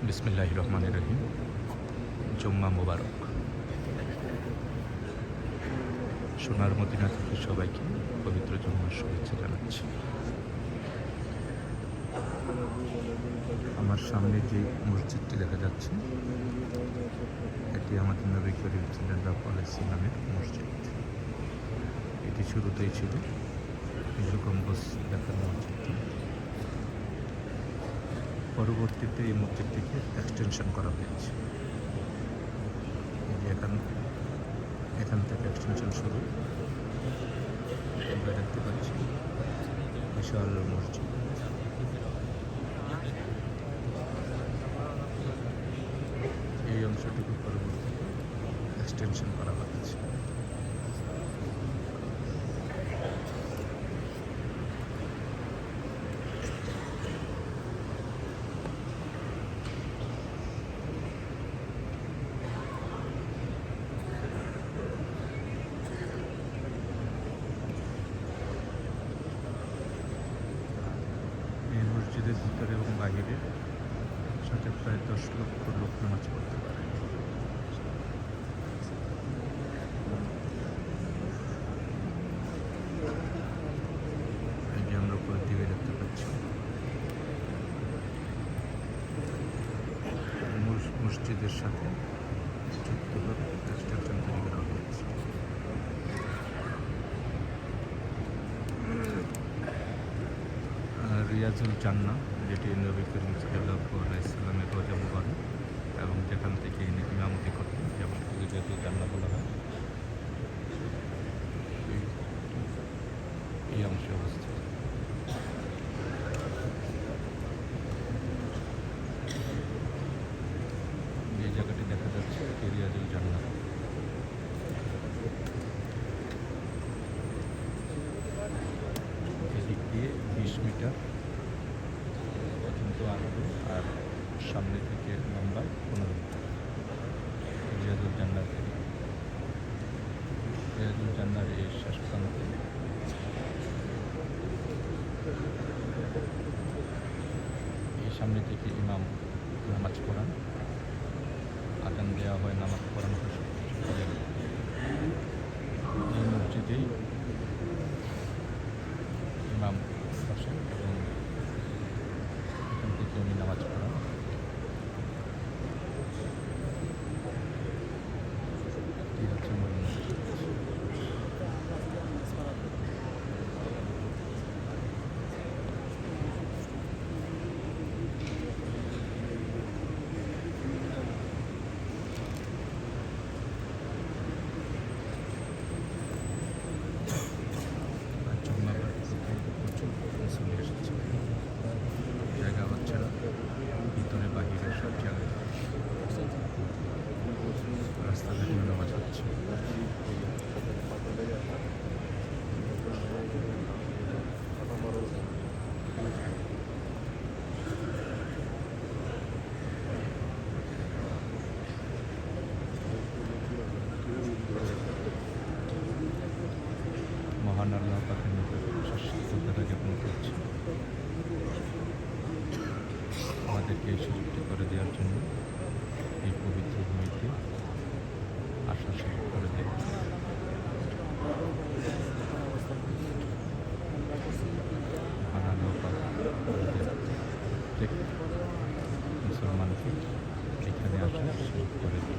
বিসমিল্লাহির রহমানির রহিম। জুম্মা মোবারক। সোনার মদিনা থেকে সবাইকে পবিত্র জুম্মার শুভেচ্ছা জানাচ্ছি। আমার সামনে যে মসজিদটি দেখা যাচ্ছে এটি আমাদের নবী করিম সাল্লাল্লাহু আলাইহি সাল্লামের মসজিদ। এটি শুরুতেই ছিল হিন্দু গম্বুজ দেখানো মসজিদটি। পরবর্তীতে এই মসজিদটিকে এক্সটেনশন করা হয়েছে। এই যে এখান থেকে এক্সটেনশন শুরু। আমরা দেখতে পাচ্ছি বিশাল মসজিদ। এই অংশটুকু পরবর্তীতে এক্সটেনশন করা হয়েছে। এই মসজিদের ভিতরে এবং বাহিরে সাথে প্রায় 10 লক্ষ লোক নামাজ পড়তে পারে। এই যে আমরা উপরের দিকে দেখতে পাচ্ছি মসজিদের সাথে যুক্তভাবে এক্সটেনশন তৈরি করা হয়েছে। রিয়াজুল জান্নাহ, যেটি নবী করিম সাল্লাল্লাহু আলাইহি সাল্লামের রোজা মুবারক এবং যেখান থেকে ইনি ইমামতি করতেন, যেমন রিয়াজুল জান্নাহ বলা হয়, এই অংশে অবস্থিত। যে জায়গাটি দেখা যাচ্ছে রিয়াজুল জান্নাহ। এদিক দিয়ে 20 মিটার পর্যন্ত আসবে, আর সামনে থেকে লম্বা 15 মিটার। রিয়াজুল জান্নাহর এই শেষ প্রান্তে এই সামনে থেকে ইমাম নামাজ পড়ান, আজান দেওয়া হয়, নামাজ পড়ানো হয়, সব কিছু করে। এই মসজিদেই ইমাম বসেন এবং এখান থেকে উনি নামাজ পড়ান। এটি হচ্ছে মূল মসজিদ। জায়গা হচ্ছে না, ভিতরে বাহিরে সব জায়গায় রাস্তাঘাটে নামাজ হচ্ছে। মহান আল্লাহ পাকের নিকট কৃতজ্ঞতা জ্ঞাপন করছি আমাদেরকে এই সুযোগটি করে দেওয়ার জন্য, এই পবিত্র ভূমিতে আসা সুযোগ করে দেয়। মহান আল্লাহ পাক প্রত্যেক মুসলমানকে এখানে আসার সুযোগ করে দেয়।